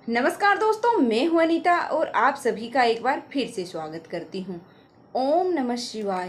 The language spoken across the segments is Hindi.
नमस्कार दोस्तों, मैं हूं अनीता और आप सभी का एक बार फिर से स्वागत करती हूं। ओम नमः शिवाय।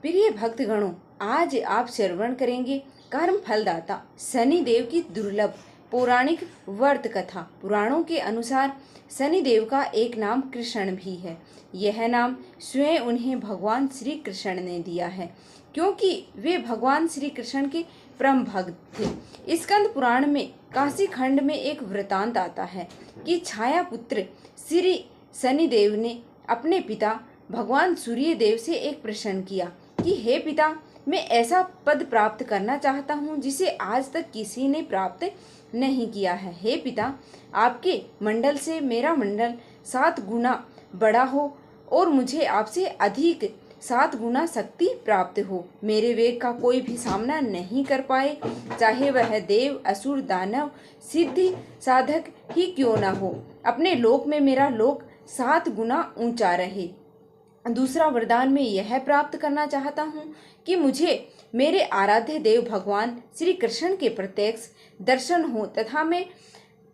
प्रिय भक्तगणों, आज आप श्रवण करेंगे कर्म फलदाता शनि देव की दुर्लभ पौराणिक व्रत कथा। पुराणों के अनुसार शनि देव का एक नाम कृष्ण भी है। यह नाम स्वयं उन्हें भगवान श्री कृष्ण ने दिया है, क्योंकि वे भगवान श्री कृष्ण के परम भक्त थे। स्कंद पुराण में काशी खंड में एक वृतांत आता है कि छाया पुत्र श्री शनि देव ने अपने पिता भगवान सूर्य देव से एक प्रश्न किया कि हे पिता, मैं ऐसा पद प्राप्त करना चाहता हूँ जिसे आज तक किसी ने प्राप्त नहीं किया है। हे पिता, आपके मंडल से मेरा मंडल 7 गुना बड़ा हो और मुझे आपसे अधिक 7 गुना शक्ति प्राप्त हो। मेरे वेग का कोई भी सामना नहीं कर पाए, चाहे वह देव, असुर, दानव, सिद्धि साधक ही क्यों ना हो। अपने लोक में मेरा लोक 7 गुना ऊंचा रहे। दूसरा वरदान मैं यह प्राप्त करना चाहता हूँ कि मुझे मेरे आराध्य देव भगवान श्री कृष्ण के प्रत्यक्ष दर्शन हो तथा मैं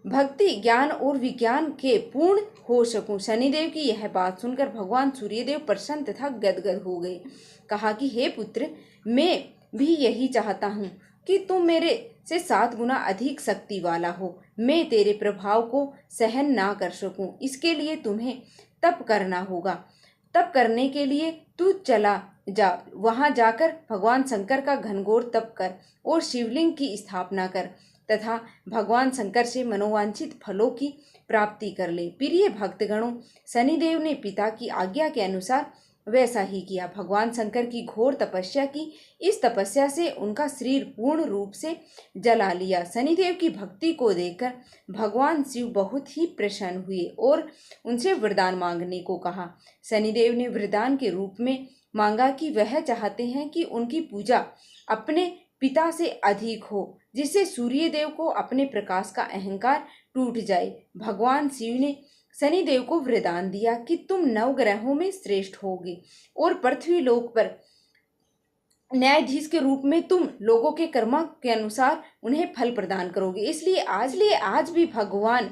भक्ति, ज्ञान और विज्ञान के पूर्ण हो सकूं। शनिदेव की यह बात सुनकर भगवान सूर्यदेव प्रसन्न तथा गदगद हो गए। कहा कि हे पुत्र, मैं भी यही चाहता हूँ कि तुम मेरे से 7 गुना अधिक शक्ति वाला हो। मैं तेरे प्रभाव को सहन ना कर सकूं, इसके लिए तुम्हें तप करना होगा। तप करने के लिए तू चला जा, वहां जाकर भगवान शंकर का घनघोर तप कर और शिवलिंग की स्थापना कर तथा भगवान शंकर से मनोवांछित फलों की प्राप्ति कर ले। प्रिय भक्तगणों, शनिदेव ने पिता की आज्ञा के अनुसार वैसा ही किया। भगवान शंकर की घोर तपस्या की। इस तपस्या से उनका शरीर पूर्ण रूप से जला लिया। शनिदेव की भक्ति को देखकर भगवान शिव बहुत ही प्रसन्न हुए और उनसे वरदान मांगने को कहा। शनिदेव ने वरदान के रूप में मांगा कि वह चाहते हैं कि उनकी पूजा अपने पिता से अधिक हो, जिससे सूर्य देव को अपने प्रकाश का अहंकार टूट जाए। भगवान शिव ने शनिदेव को वरदान दिया कि तुम 9 ग्रहों में श्रेष्ठ होगे और पृथ्वी लोक पर न्यायाधीश के रूप में तुम लोगों के कर्म के अनुसार उन्हें फल प्रदान करोगे। इसलिए आज भी भगवान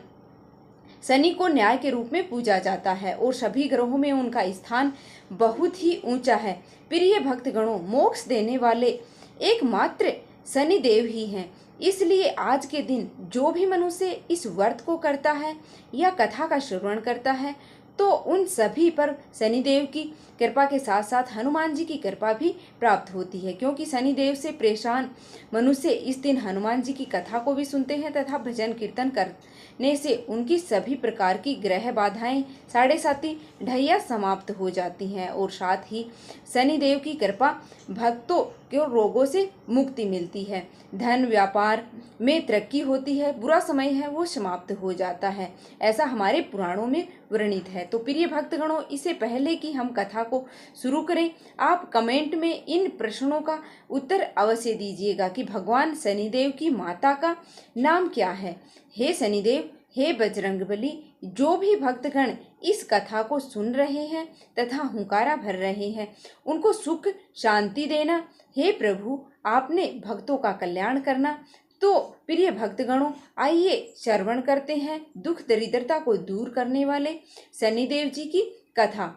शनि को न्याय के रूप में पूजा जाता है और सभी ग्रहों में उनका स्थान बहुत ही ऊंचा है। प्रिय भक्तगणों, मोक्ष देने वाले एकमात्र शनि देव ही हैं। इसलिए आज के दिन जो भी मनुष्य इस व्रत को करता है या कथा का श्रवण करता है, तो उन सभी पर शनिदेव की कृपा के साथ साथ हनुमान जी की कृपा भी प्राप्त होती है, क्योंकि शनिदेव से परेशान मनुष्य इस दिन हनुमान जी की कथा को भी सुनते हैं तथा भजन कीर्तन करने से उनकी सभी प्रकार की ग्रह बाधाएं, साढ़े साती ढैया समाप्त हो जाती हैं और साथ ही शनिदेव की कृपा भक्तों को रोगों से मुक्ति मिलती है। धन व्यापार में तरक्की होती है, बुरा समय है वो समाप्त हो जाता है, ऐसा हमारे पुराणों में वर्णित है। तो प्रिय भक्तगणों, इससे पहले कि हम कथा को शुरू करें, आप कमेंट में इन प्रश्नों का उत्तर अवश्य दीजिएगा कि भगवान शनिदेव की माता का नाम क्या है। हे शनिदेव, हे बजरंगबली, जो भी भक्तगण इस कथा को सुन रहे हैं तथा हुंकारा भर रहे हैं, उनको सुख शांति देना। हे प्रभु, आपने भक्तों का कल्याण करना। तो प्रिय भक्तगणों, आइए श्रवण करते हैं दुख दरिद्रता को दूर करने वाले शनिदेव जी की कथा।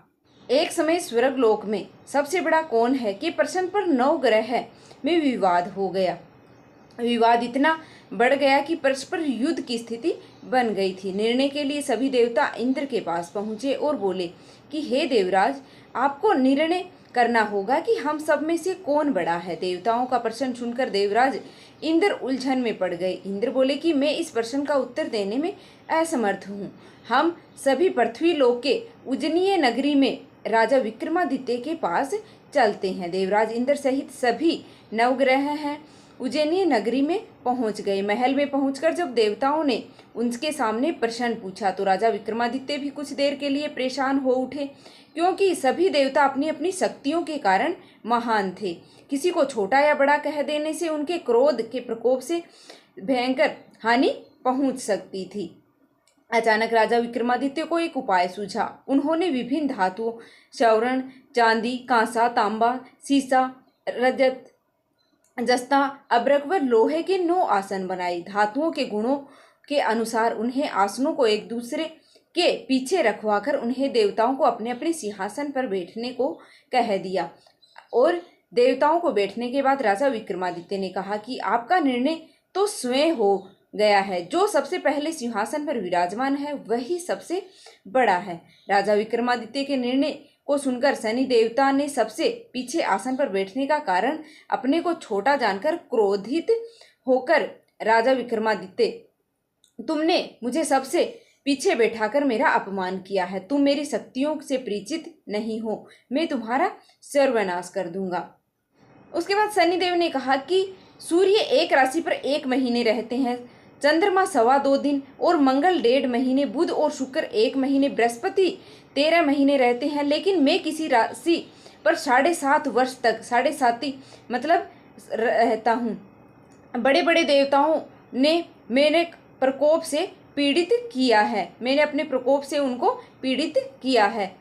एक समय स्वर्ग लोक में सबसे बड़ा कौन है कि प्रश्न पर 9 ग्रह में विवाद हो गया। विवाद इतना बढ़ गया कि परस्पर युद्ध की स्थिति बन गई थी। निर्णय के लिए सभी देवता इंद्र के पास पहुंचे और बोले कि हे देवराज, आपको निर्णय करना होगा कि हम सब में से कौन बड़ा है। देवताओं का प्रश्न सुनकर देवराज इंद्र उलझन में पड़ गए। इंद्र बोले कि मैं इस प्रश्न का उत्तर देने में असमर्थ हूँ। हम सभी पृथ्वी लोक के उज्जनीय नगरी में राजा विक्रमादित्य के पास चलते हैं। देवराज इंद्र सहित सभी 9 ग्रह हैं उज्जैनी नगरी में पहुंच गए। महल में पहुंचकर जब देवताओं ने उनके सामने प्रश्न पूछा तो राजा विक्रमादित्य भी कुछ देर के लिए परेशान हो उठे, क्योंकि सभी देवता अपनी अपनी शक्तियों के कारण महान थे। किसी को छोटा या बड़ा कह देने से उनके क्रोध के प्रकोप से भयंकर हानि पहुंच सकती थी। अचानक राजा विक्रमादित्य को एक उपाय सूझा। उन्होंने विभिन्न धातुओं, स्वर्ण, चांदी, कांसा, तांबा, सीसा, रजत, जस्ता, अब्रक व लोहे के 9 आसन बनाए। धातुओं के गुणों के अनुसार उन्हें आसनों को एक दूसरे के पीछे रखवाकर उन्हें देवताओं को अपने अपने सिंहासन पर बैठने को कह दिया। और देवताओं को बैठने के बाद राजा विक्रमादित्य ने कहा कि आपका निर्णय तो स्वयं हो गया है, जो सबसे पहले सिंहासन पर विराजमान है वही सबसे बड़ा है। राजा विक्रमादित्य के निर्णय को सुनकर शनि देवता ने सबसे पीछे आसन पर बैठने का कारण अपने को छोटा जानकर क्रोधित होकर, राजा विक्रमादित्य, तुमने मुझे सबसे पीछे बैठाकर मेरा अपमान किया है, तुम मेरी शक्तियों से परिचित नहीं हो, मैं तुम्हारा सर्वनाश कर दूंगा। उसके बाद शनिदेव ने कहा कि सूर्य एक राशि पर 1 महीने रहते हैं, चंद्रमा 2.25 दिन और मंगल 1.5 महीने, बुध और शुक्र 1 महीने, बृहस्पति 13 महीने रहते हैं, लेकिन मैं किसी राशि पर 7.5 वर्ष तक 7.5 मतलब रहता हूँ। बड़े बड़े देवताओं ने मेरे प्रकोप से पीड़ित किया है, मैंने अपने प्रकोप से उनको पीड़ित किया है।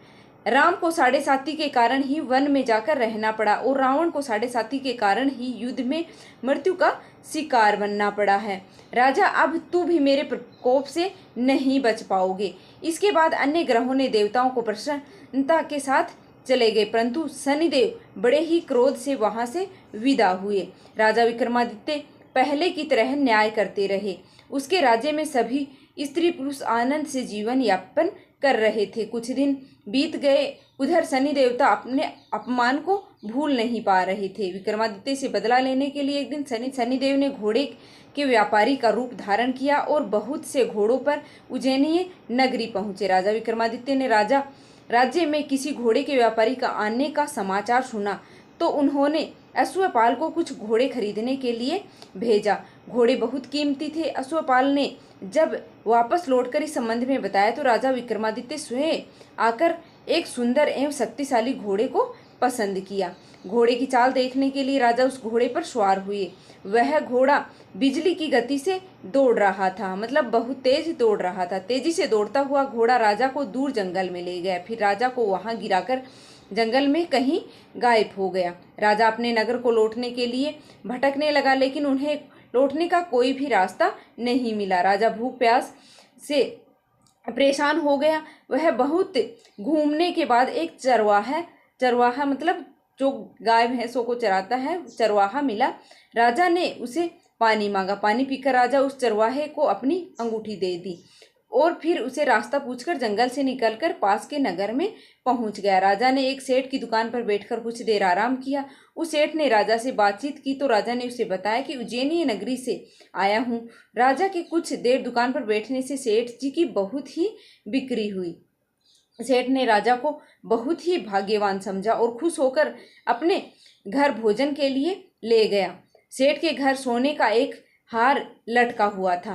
राम को 7.5 के कारण ही वन में जाकर रहना पड़ा और रावण को 7.5 के कारण ही युद्ध में मृत्यु का शिकार बनना पड़ा है। राजा, अब तू भी मेरे प्रकोप से नहीं बच पाओगे। इसके बाद अन्य ग्रहों ने देवताओं को प्रसन्नता के साथ चले गए, परंतु शनिदेव बड़े ही क्रोध से वहां से विदा हुए। राजा विक्रमादित्य पहले की तरह न्याय करते रहे। उसके राज्य में सभी स्त्री पुरुष आनंद से जीवन यापन कर रहे थे। कुछ दिन बीत गए, उधर शनि देवता अपने अपमान को भूल नहीं पा रहे थे। विक्रमादित्य से बदला लेने के लिए एक दिन शनिदेव ने घोड़े के व्यापारी का रूप धारण किया और बहुत से घोड़ों पर उज्जैनीय नगरी पहुंचे। राजा विक्रमादित्य ने राज्य में किसी घोड़े के व्यापारी का आने का समाचार सुना तो उन्होंने अश्वपाल को कुछ घोड़े खरीदने के लिए भेजा। घोड़े बहुत कीमती थे। अश्वपाल ने जब वापस लौटकर इस संबंध में बताया तो राजा विक्रमादित्य स्वयं आकर एक सुंदर एवं शक्तिशाली घोड़े को पसंद किया। घोड़े की चाल देखने के लिए राजा उस घोड़े पर सवार हुए। वह घोड़ा बिजली की गति से दौड़ रहा था, मतलब बहुत तेज दौड़ रहा था। तेजी से दौड़ता हुआ घोड़ा राजा को दूर जंगल में ले गया, फिर राजा को वहां गिराकर जंगल में कहीं गायब हो गया। राजा अपने नगर को लौटने के लिए भटकने लगा, लेकिन उन्हें लौटने का कोई भी रास्ता नहीं मिला। राजा भूख प्यास से परेशान हो गया। वह बहुत घूमने के बाद एक चरवाहा मतलब जो गाय भैंसों को चराता है, चरवाहा मिला। राजा ने उसे पानी मांगा। पानी पीकर राजा उस चरवाहे को अपनी अंगूठी दे दी और फिर उसे रास्ता पूछकर जंगल से निकलकर पास के नगर में पहुंच गया। राजा ने एक सेठ की दुकान पर बैठकर कुछ देर आराम किया। उस सेठ ने राजा से बातचीत की तो राजा ने उसे बताया कि उज्जैनी नगरी से आया हूँ। राजा के कुछ देर दुकान पर बैठने से सेठ जी की बहुत ही बिक्री हुई। सेठ ने राजा को बहुत ही भाग्यवान समझा और खुश होकर अपने घर भोजन के लिए ले गया। सेठ के घर सोने का एक हार लटका हुआ था,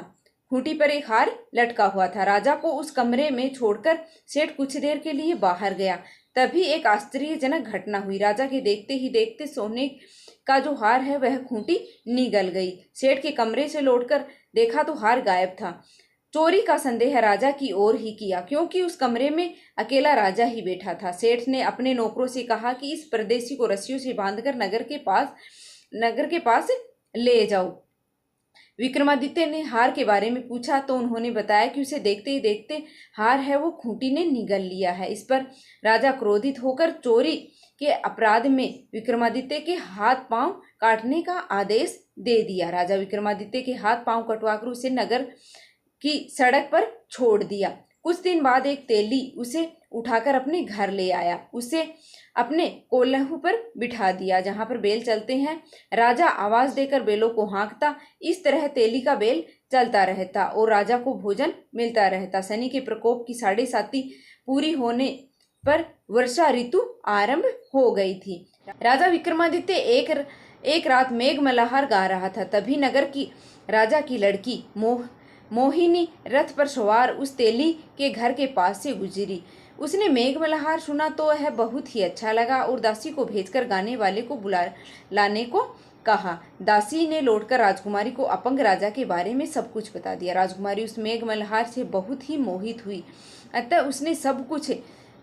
खूंटी पर एक हार लटका हुआ था। राजा को उस कमरे में छोड़कर सेठ कुछ देर के लिए बाहर गया। तभी एक आश्चर्यजनक घटना हुई। राजा के देखते ही देखते सोने का जो हार है वह खूंटी निगल गई। सेठ के कमरे से लौटकर देखा तो हार गायब था। चोरी का संदेह राजा की ओर ही किया, क्योंकि उस कमरे में अकेला राजा ही बैठा था। सेठ ने अपने नौकरों से कहा कि इस परदेशी को रस्सियों से बांधकर नगर के पास ले जाओ। विक्रमादित्य ने हार के बारे में पूछा तो उन्होंने बताया कि उसे देखते ही देखते हार है वो खूंटी ने निगल लिया है। इस पर राजा क्रोधित होकर चोरी के अपराध में विक्रमादित्य के हाथ पांव काटने का आदेश दे दिया। राजा विक्रमादित्य के हाथ पांव कटवाकर उसे नगर की सड़क पर छोड़ दिया। कुछ दिन बाद एक तेली उसे उठाकर अपने घर ले आया। उसे अपने कोल्हू पर बिठा दिया जहां पर बैल चलते हैं। राजा आवाज देकर बैलों को हाँकता। इस तरह तेली का बैल चलता रहता और राजा को भोजन मिलता रहता। शनि के प्रकोप की 7.5 पूरी होने पर वर्षा ऋतु आरंभ हो गई थी। राजा विक्रमादित्य एक रात मेघ मल्हार गा रहा था। तभी नगर की राजा की लड़की मोहिनी रथ पर सवार उस तेली के घर के पास से गुजरी। उसने मेघ मल्हार सुना तो वह बहुत ही अच्छा लगा और दासी को भेजकर गाने वाले को बुला लाने को कहा। दासी ने लौटकर राजकुमारी को अपंग राजा के बारे में सब कुछ बता दिया। राजकुमारी उस मेघ मल्हार से बहुत ही मोहित हुई, अतः उसने सब कुछ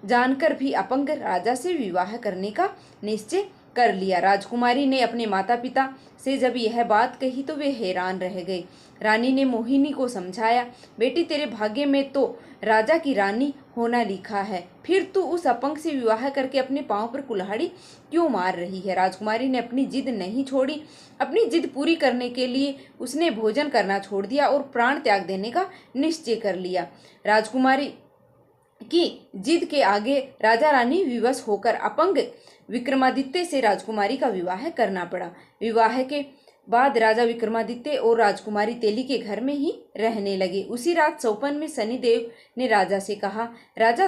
जानकर भी अपंग राजा से विवाह करने का निश्चय कर लिया। राजकुमारी ने अपने माता पिता से जब यह बात कही तो वे हैरान रह गए। रानी ने मोहिनी को समझाया, बेटी तेरे भाग्य में तो राजा की रानी होना लिखा है, फिर तू उस अपंग से विवाह करके अपने पांव पर कुल्हाड़ी क्यों मार रही है। राजकुमारी ने अपनी जिद नहीं छोड़ी। अपनी जिद पूरी करने के लिए उसने भोजन करना छोड़ दिया और प्राण त्याग देने का निश्चय कर लिया। राजकुमारी की जिद के आगे राजा रानी विवश होकर अपंग विक्रमादित्य से राजकुमारी का विवाह करना पड़ा। विवाह के बाद राजा विक्रमादित्य और राजकुमारी तेली के घर में ही रहने लगे। उसी रात सौपन में शनिदेव ने राजा से कहा, राजा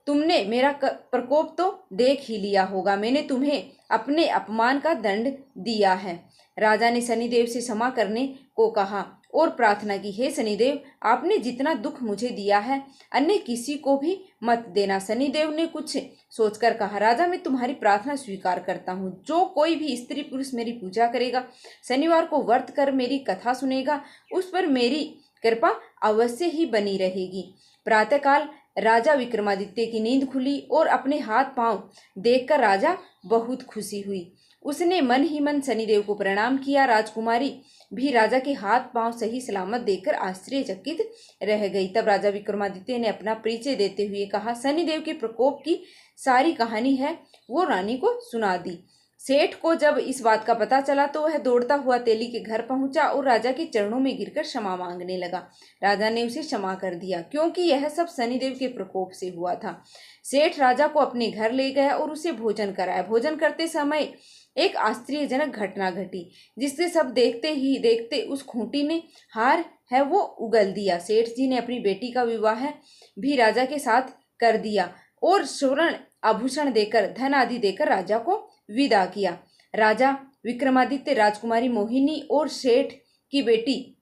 तुमने मेरा प्रकोप तो देख ही लिया होगा। मैंने तुम्हें अपने अपमान का दंड दिया है। राजा ने शनिदेव से क्षमा करने को कहा और प्रार्थना की, हे शनिदेव, आपने जितना दुख मुझे दिया है अन्य किसी को भी मत देना। शनिदेव ने कुछ सोचकर कहा, राजा मैं तुम्हारी प्रार्थना स्वीकार करता हूँ। जो कोई भी स्त्री पुरुष मेरी पूजा करेगा, शनिवार को व्रत कर मेरी कथा सुनेगा, उस पर मेरी कृपा अवश्य ही बनी रहेगी। प्रातःकाल राजा विक्रमादित्य की नींद खुली और अपने हाथ पांव देखकर राजा बहुत खुशी हुई। उसने मन ही मन शनिदेव को प्रणाम किया। राजकुमारी भी राजा के हाथ पांव सही सलामत देखकर आश्चर्यचकित रह गई। तब राजा विक्रमादित्य ने अपना परिचय देते हुए कहा, शनिदेव के प्रकोप की सारी कहानी है वो रानी को सुना दी। सेठ को जब इस बात का पता चला तो वह दौड़ता हुआ तेली के घर पहुंचा और राजा के चरणों में गिरकर क्षमा मांगने लगा। राजा ने उसे क्षमा कर दिया क्योंकि यह सब शनिदेव के प्रकोप से हुआ था। सेठ राजा को अपने घर ले गया और उसे भोजन कराया। भोजन करते समय एक आश्चर्यजनक घटना घटी जिससे सब देखते ही देखते उस खूंटी ने हार है वो उगल दिया। सेठ जी ने अपनी बेटी का विवाह भी राजा के साथ कर दिया और स्वर्ण आभूषण देकर, धन आदि देकर राजा को विदा किया। राजा विक्रमादित्य राजकुमारी मोहिनी और सेठ की बेटी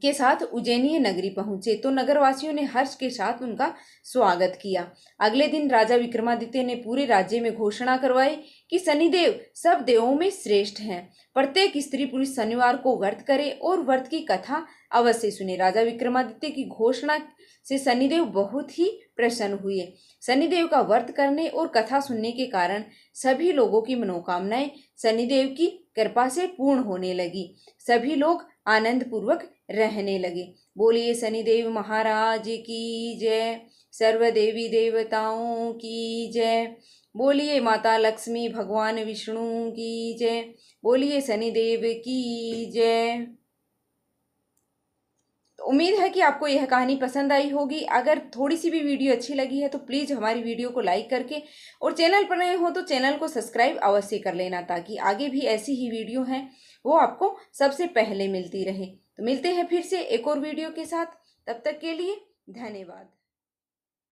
के साथ उज्जैनी नगरी पहुंचे तो नगरवासियों ने हर्ष के साथ उनका स्वागत किया। अगले दिन राजा विक्रमादित्य ने पूरे राज्य में घोषणा करवाई कि शनिदेव सब देवों में श्रेष्ठ हैं। प्रत्येक स्त्री पुरुष शनिवार को व्रत करे और व्रत की कथा अवश्य सुने। राजा विक्रमादित्य की घोषणा से शनिदेव बहुत ही प्रसन्न हुए। शनिदेव का व्रत करने और कथा सुनने के कारण सभी लोगों की मनोकामनाएं शनिदेव की कृपा से पूर्ण होने लगी। सभी लोग आनंद पूर्वक रहने लगे। बोलिए शनिदेव महाराज की जय। सर्व देवी देवताओं की जय। बोलिए माता लक्ष्मी भगवान विष्णु की जय। बोलिए शनिदेव की जय। तो उम्मीद है कि आपको यह कहानी पसंद आई होगी। अगर थोड़ी सी भी वीडियो अच्छी लगी है तो प्लीज़ हमारी वीडियो को लाइक करके और चैनल पर नए हो तो चैनल को सब्सक्राइब अवश्य कर लेना ताकि आगे भी ऐसी ही वीडियो हैं वो आपको सबसे पहले मिलती रहे। तो मिलते हैं फिर से एक और वीडियो के साथ। तब तक के लिए धन्यवाद।